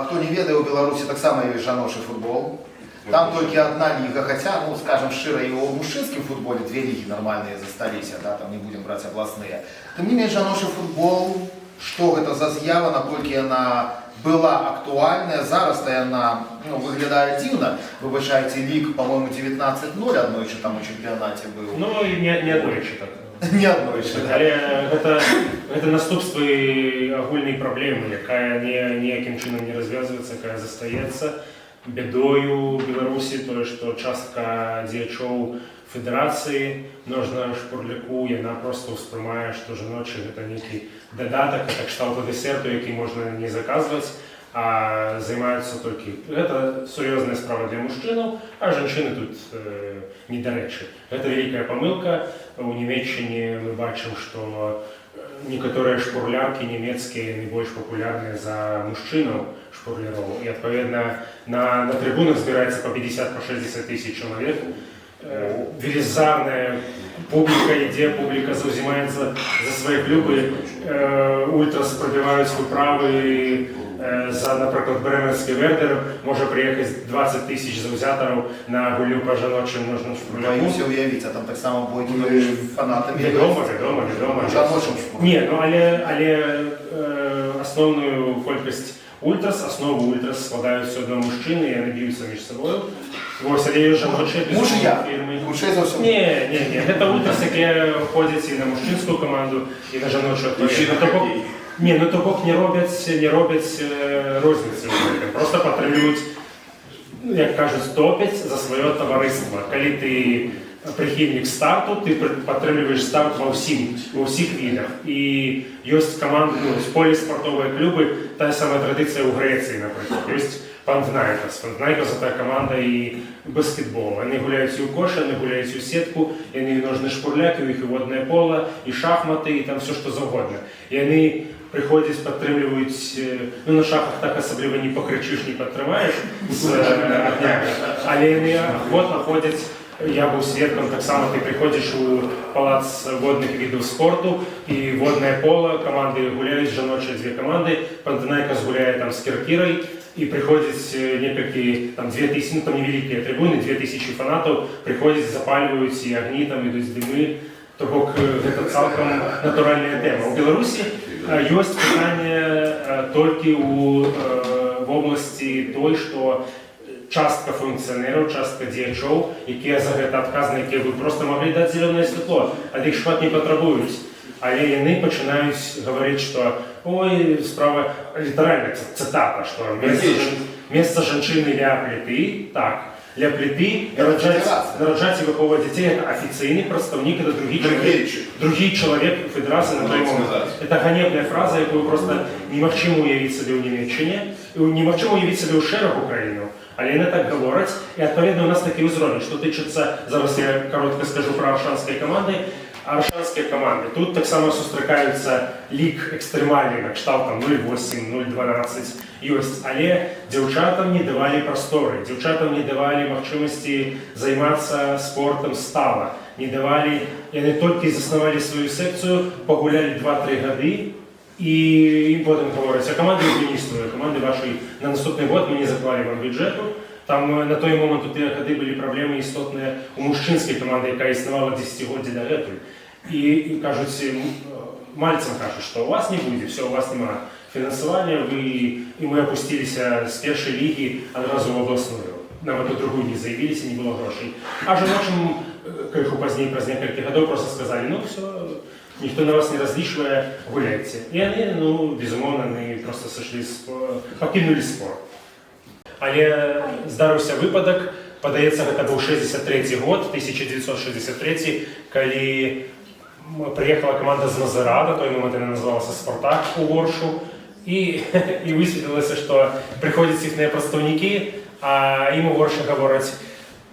Хто не ведае, у Беларусі таксама ёсць жаночы футбол. Там толькі одна ліга, хаця, ну, скажем шчыра, і ў мужчынскім футболе две лігі нармальныя засталіся, да, там не будем браць абласныя. Тым не менш, жаночы футбол, што гэта за з'ява, наколькі яна была актуальная, зараз-то яна, ну, выглядае дзіўна. Выбачайце, лік, по-моему, 19-0 аднойчы там у чэмпіянаце быў. Ну, і не аднойчы так. Не аднойчы. Але гэта наступствы агульнай праблемы, якая ніякім чынам не развязваецца, якая застаецца. Бядою Беларусі тое, што частка дзеячоў федэрацыі ножнага шпурляку, яна проста ўспрымае, што жаночы гэта нейкі дадатак, это кшталту дэсерту, які можна не заказваць, а займаюцца толькі. Гэта сур'ёзная справа для мужчынаў, а жанчыны тут недарэчы. Гэта вялікая памылка. У Нямецчыне мы бачым, што некаторыя шпурляркі нямецкія яны больш папулярныя за мужчынаў шпурляроў. І адпаведна на трыбунах збіраецца па 50-60 тысяч чалавек. Велізарная публіка ідзе, публіка заўзімаецца за свае клубы, ультрас пробіваюць выправы за, напрыклад, брэмэнскі Вердер, можа прыехаць 20 тысяч заўзятараў на гульню па жаночым ножным шпурляку. Баюся ўявіць, а там таксама бойкі паміж фанатамі. Вядома. Жаночым шпурляку. Не, ну але асноўную колькасць ультрас, основу ультрас складаюць все адно мужчыны, і яны б'юцца між сабою. Вось, але ёсць жаночыя фірмы. Хутчэй за ўсё. Не, гэта ультрас, якія ходзяць і на мужчынскую каманду, і на жаночую. Не, ну то бок не робяць розніцы. Просто падтрымліваюць, як кажуць, топяць за сваё таварыства. Калі ты прыхільнік старту, ты падтрымліваеш старт ва ўсіх відах. І ёсць каманды, ну, поліспартовыя клубы, тая самая традыцыя ў Грэцыі, напрыклад. Ёсць Панатынайкос. Панатынайкос — гэта каманда і баскетбол. Яны гуляюць і ў кош, яны гуляюць у сетку, яны і ножны шпурляк, і ў іх і воднае пола, і шахматы, і там все, што заўгодна. Яны прыходзяць, падтрымліваюць, ну, на шахах так асабліва не пакрычыш, не падтрымаеш з агнямі, але яны ахвотна ходзяць. Я быў сведкам, таксама ты прыходзіш у палац водных відаў спорту, і воднае пола, каманды гуляюць, жаночыя дзве каманды, Панатынайкос гуляе там з кіркірай, і прыходзяць некалькі, там 2000, ну там невялікія трыбуны, 2000 фанатаў, прыходзяць, запальваюць, і агні, там ідуць дымы. То бок гэта цалкам натуральная тэма. У Беларусі ёсць пытанне толькі ў вобласці той, што частка функцыянераў, частка дзеячоў, якія за гэта адказаны, якія вы проста маглі даць зелёнае святло, ад іх шмат не патрабуюць. Але яны пачынаюць гаварыць, што ой, справа літаральна цытата, што месца жанчыны ля пліты, так, ля пліты нараджаць і выхоўваць дзяцей — это афіцыйны прадстаўнік, это другі чалавек федэрацыі на той момант. Это ганебная фраза, якую проста немагчыма ўявіць сабе ў Нямецчыне, немагчыма ўявіць сабе ў шэрагу краінаў. Але яны так гавораць, і адпаведна у нас такі ўзровень, што тычыцца, зараз я каротка скажу пра аршанскія каманды. Аршанскія каманды. Тут таксама сустракаюцца лік экстрэмальны, на кшталт там 0,8, 0,12 ёсць, але дзяўчатам не давалі прасторы, дзяўчатам не давалі магчымасці займацца спортам стала, не давалі, яны толькі заснавалі сваю секцыю, пагулялі 2-3 гады, і потым гавораць, а каманды адмініструе, каманды вашай на наступны год мы не заклалі вам бюджэту. Там на той момант у тыя гады былі праблемы істотныя у мужчынскай каманды, якая існавала 10-годдзі дагэтуль. І кажуць, мальцам кажуць, што у вас не будзе, все, у вас няма фінансавання, і мы апусціліся з першай лігі адразу ў абласную. Нават у другую не заявіліся, не было грошай. А жаночым крыху пазней, праз некалькі гадоў, проста сказалі, ну все, ніхто на вас не разлічвае, гуляйце. І яны, ну, безумоўна, проста сышлі, пакінулі спорт. Але здарыўся выпадак, падаецца, гэта быў 63 год, 1963, калі прыехала каманда з Мазырада, той момент яна называлася «Спартак» у Оршу, і высветлілася, што прыходзяць іхныя прадстаўнікі, а ім у Оршы гавораць: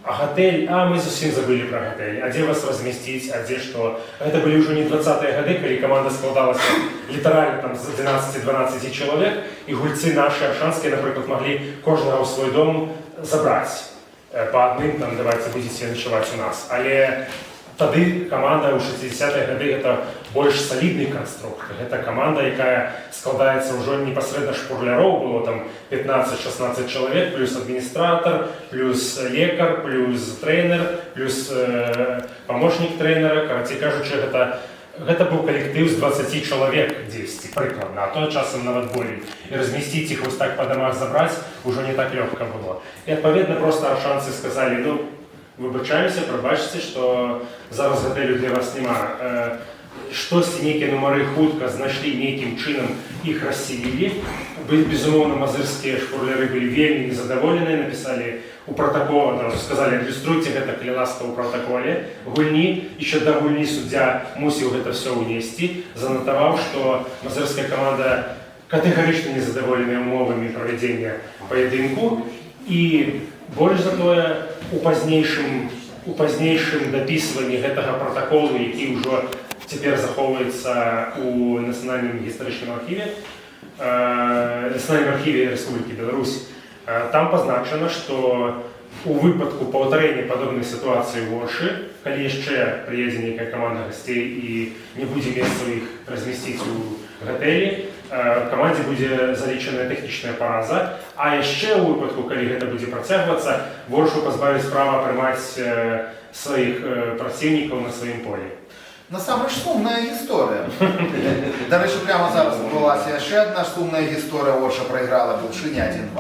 а гатэль, а мы зусім забылі пра гатэль, а дзе вас размясціць, а дзе што. Гэта былі ўжо не 20-е гады, калі каманда складалася літаральна там з 11-12 чалавек, і гульцы нашы аршанскія, напрыклад, маглі кожнага ў свой дом забраць па адным, там, давайце будзеце начаваць у нас. Але тады каманда ў 60-е гады гэта больш салідны канструктор. Гэта каманда, якая складаецца ўжо непасрэдна шпурляроў, было там 15-16 чалавек, плюс адміністратор, плюс лекар, плюс трэнер, плюс памочнік трэнера. Карацей кажучы, гэта быў калектыў з 20 чалавек 10 прыкладна, а то часам нават болей. І размясціць іх вось так па дамах забраць ужо не так лёгка было. І адпаведна проста аршанцы сказалі, ну, выбачаемся, прабачце, што зараз гатэлю для вас няма. Штосьці нейкія нумары хутка знайшлі нейкім чынам, іх рассілілі. Безумоўна, мазырскія шпурляры былі вельмі незадаволеныя, напісалі у пратакол, сказалі, адлюструйце гэта, калі ласка, ў пратаколе гульні. Еще да гульні суддзя мусіў гэта все ўнесці, занатаваў, што мазырская каманда катэгарычна незадаволеная умовамі правядзення паядынку. І больш за тое, у пазнейшым дапісванні гэтага пратаколу, які ўжо цяпер захоўваецца у нацыянальным гістарычным архіве, Нацыянальным архіве Рэспублікі Беларусь, там пазначана, што у выпадку паўтарэння падобнай сітуацыі ў Оршы, калі яшчэ прыедзе нейкая каманда гасцей і не будзе месца іх размясціць у гатэлі, камандзе будзе залічаная тэхнічная параза, а яшчэ ў выпадку, калі гэта будзе працягвацца, Оршу пазбавіць права прымаць сваіх праціўнікаў на сваім полі. Насамрэч сумная гісторыя. Дарэчы, прямо зараз адбылася яшчэ адна сумная гісторыя. Орша прайграла Белчыне 1-2.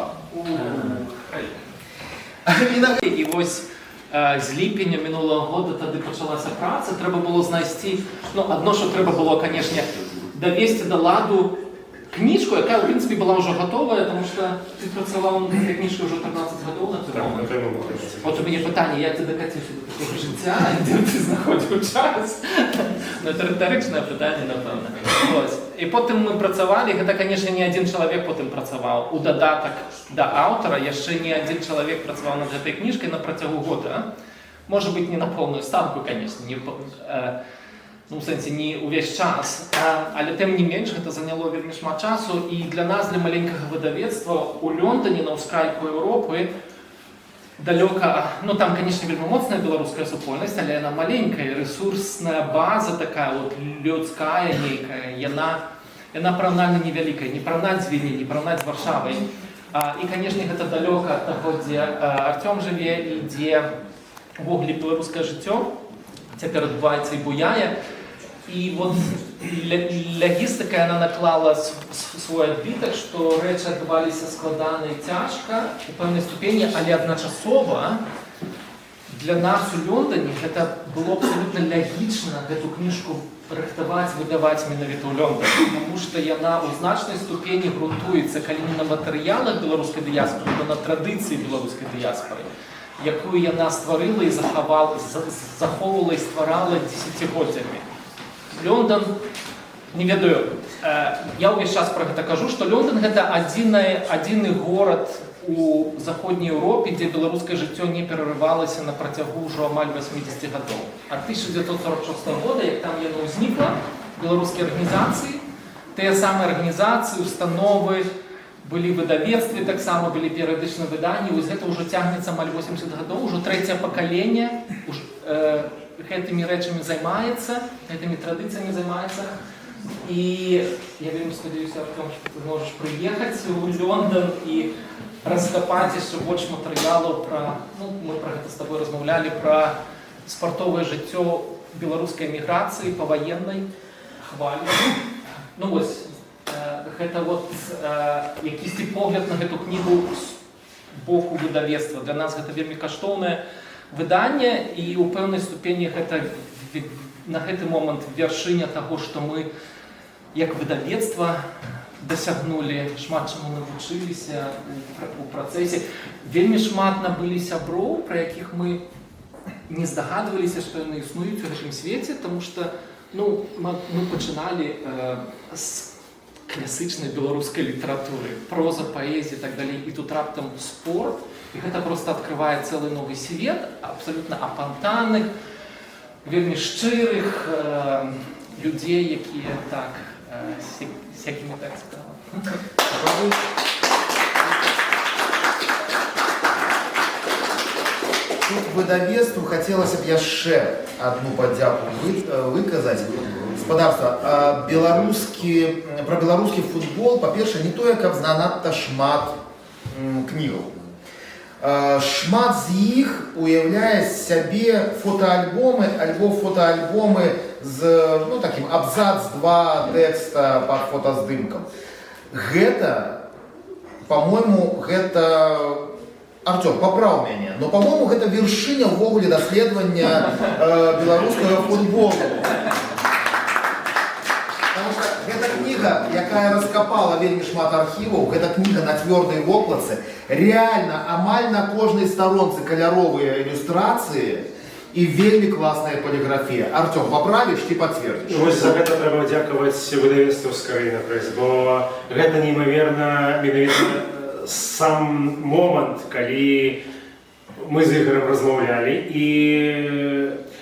І вось з ліпеня минулого года тады пачалася праца, трэба было знайсці, ну, адно, що трэба было, канешне, давесці да ладу кніжку, якая, в прынцыпе, была ўжо гатовая, тому што ты працаваў над гэтай кніжкай ўжо 13 гадоў на той момант. От у мяне пытанне, як ты дакаціўся да такога жыцця, дзе ты знаходзіў час? Ну, это рытарычнае пытанне, напэўна. І потым мы працавалі, гэта, канешне, не адзін чалавек потым працаваў. У дадатак да аўтара яшчэ не адзін чалавек працаваў над гэтай кніжкай на працягу года. Можа быць, не на поўную ставку, канешне, ну, в сэнсе, не ўвесь час, але тым не менш, гэта заняло вельмі шмат часу, і для нас, для маленькага выдавецтва, у Лондоне, на ўскрайку Еўропы, далёка, ну, там, канешне, вельмі моцная беларуская супольнасць, але яна маленькая, рэсурсная база такая, вот, людская нейкая, яна параўнальна невялікая, не параўнаць з Вільні, не параўнаць з Варшавай. І, канешне, гэта далёка ад таго, дзе Артём жыве і дзе увогуле беларускае жыццё цяпер адбываецца і буяе. І вот логістика, яна наклала свой адбітак, што рэчы адбываліся складана і цяжка у пэўнай ступені, але адначасова для нас у Лондоне гэта было абсолютна логічна гэту кніжку рыхтаваць, выдаваць менавіта ў Лондоне, тому што яна ў значнай ступені грунтуецца, калі не на матэрыялах беларускай дыяспоры, то на традыцыі беларускай дыяспоры, якую яна стварыла і захоўвала і стварала дзесяцігоддзямі. Лондон, не ведаю, я ўвесь час пра гэта кажу, што Лондон гэта адзіны горад у заходняй Еўропе, дзе беларускае жыццё не перарывалася на працягу ўжо амаль 80 гадоў. Ад 1946 года, як там яно ўзнікла, беларускія арганізацыі, тыя самыя арганізацыі, установы, былі выдавецтвы, таксама былі перыядычныя выданні, вось гэта ўжо цягнецца амаль 80 гадоў, ўжо трэцяе пакаленне гэтымі рэчамі займаецца, гэтымі традыцыямі займаецца. І я вельмі спадзяюся, Артём, што ты можаш прыехаць у Лондон і раскапаць яшчэ больш матэрыялаў пра, ну, мы пра гэта з табой размаўлялі, пра спартовае жыццё беларускай эміграцыі, паваеннай хвалі. Ну вось, гэта вот якісьці погляд на гэту кнігу з боку выдавецтва. Для нас гэта вельмі каштоўнае выданне, і ў пэўнай ступені гэта на гэты момант вяршыня таго, што мы як выдавецтва дасягнулі, шмат чаму навучыліся у працэсе. Вельмі шмат набылі сяброў, пра якіх мы не здагадваліся, што яны існуюць у гэтым свеце, таму што, ну, мы пачыналі з класычнай беларускай літаратуры, проза, паэзія і так далей, і тут раптам спорт, і гэта проста адкрывае цэлы новы свет, абсалютна апантаных, вельмі шчырых людзей, якія так, всякімі так справамі. Тут выдавецтву хацелася б яшчэ адну падзяку выказаць. Господарство, про беларускі футбол, па-першае, не тое, каб занадта шмат кнігаў. Шмат з іх уяўляе сябе фотоальбомы альбо фотоальбомы з такім абзац-2 тэкста пад фотаздымкам. Гэта, по-мойму, Артём, папраў мяне, но, по-мойму, гэта вершыня ўвогуле даследавання беларускага футболу. Потому что гэта книга, якая раскопала вельмі шмат архіваў, гэта книга на цвёрдай вокладцы, реально амаль на кожнай старонцы каляровыя ілюстрацыі і вельмі класная поліграфія. Артём, поправіш ці пацвердзіш? Вось за гэта трэба дзякаваць выдавецтву Скарына Прэс, бо гэта неймаверна менавіта сам момант, калі мы з Ігорем размаўлялі, і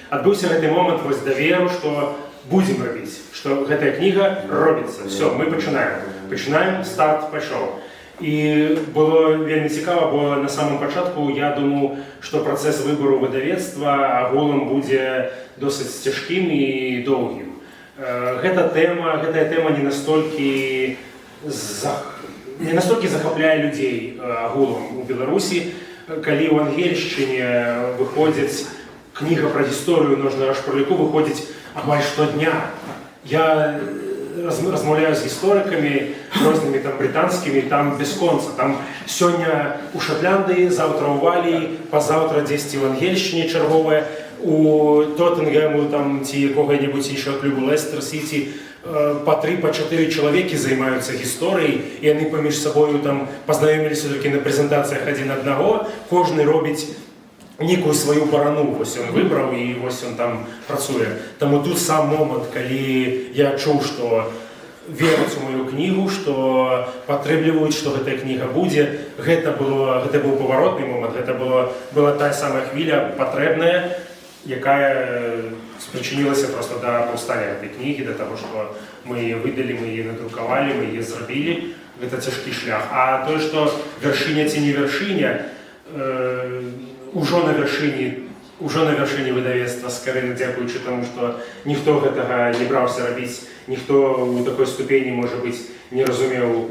адбыўся гэты момант вось даверу, што будзем рабіць, што гэтая кніга робіцца. Все, мы пачынаем, старт пайшоў. І было вельмі цікава, бо на самом пачатку я думаў, што працэс выбару выдавецтва агулам будзе досыць цяжкім і доўгім. Гэтая тэма не настолькі захапляе людзей агулам у Беларусі, калі ў ангельшчыне выходзіць кніга пра гісторыю ножнага шпарліку, выходзіць амаль штодня. Я размаўляю з гісторыкамі рознымі там брытанскімі, там бясконца. Там сёння у Шатландыі, заўтра ў Валіі, пазаўтра дзесьці ў ангельшчыне чарговая, у Тоттенгему там ці якога-небудзь іншага клубу Лестер-Сіці па 3-4 чалавекі займаюцца гісторыяй, і яны паміж сабою там пазнаёміліся толькі на прэзентацыях адзін аднаго, кожны робіць некую сваю барану, вось ён выбраў і вось ён там працуе. Таму тут сам момант, калі я чуў, што вераць у мою кнігу, што патрэбліваюць, што гэтая кніга будзе, гэта быў паваротны момант, гэта была тая самая хвіля патрэбная, якая спрычынілася проста да паўстання гэтай кнігі, да таго, што мы яе выдалі, мы яе надрукавалі, мы яе зрабілі. Гэта цяжкі шлях. А тое, што вяршыня ці не вяршыня, ужо на вяршыні выдавецтва Скарына, дзякуючы таму, што ніхто гэтага не браўся рабіць, ніхто ў такой ступені, можа быць, не разумеў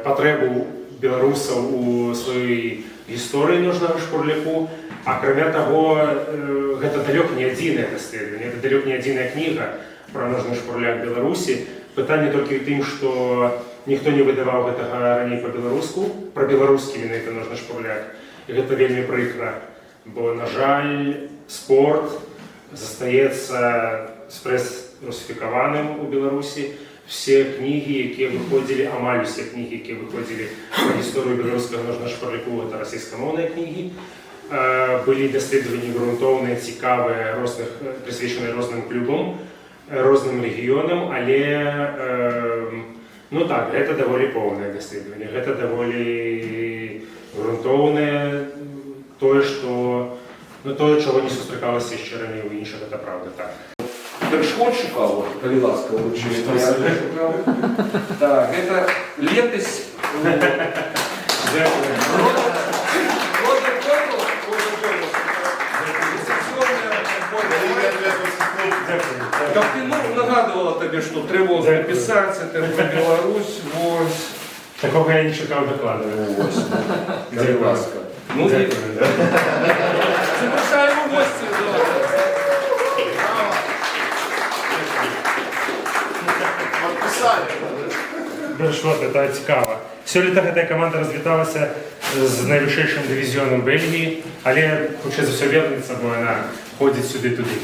патрэбу беларусаў у сваёй гісторыі ножнага шпарляку. Акрамя таго, гэта далёк не адзінае даследаванне, гэта далёк не адзіная кніга пра ножны шпарляк Беларусі. Пытанне толькі ў тым, што ніхто не выдаваў гэтага раней па-беларуску, пра беларускі менавіта ножны шпарляк. І гэта вельмі прыкра, бо, на жаль, спорт застаецца спрэс-русіфікаваным у Беларусі. Все кнігі, якія выходзілі, амаль усе кнігі, якія выходзілі пра гісторыю беларускага ножнага шпарляку, гэта расійскамоўныя кнігі. Былі даследаванні грунтоўныя, цікавыя, прысвечаныя розным клубам, розным рэгіёнам, але, ну так, гэта даволі поўнае даследаванне, гэта даволі грунтоўнае, тое, чаго не сустракалася яшчэ раней у іншых, гэта правда, так. Дэршход шукаў, калі ласка, вручыць. Так, гэта летась. Каб ты нагадывала табе, што трэба запісаць, это пра Беларусь, вось. Такого я не чакаў даклада. Калі ласка. Ну, запрашаем у госці. Дэршход, это цікава. Сёлета гэтая каманда развіталася з найвышэйшым дывізіёнам Бельгіі, але хутчэй за ўсё вернецца, бо яна ходзіць сюды-туды.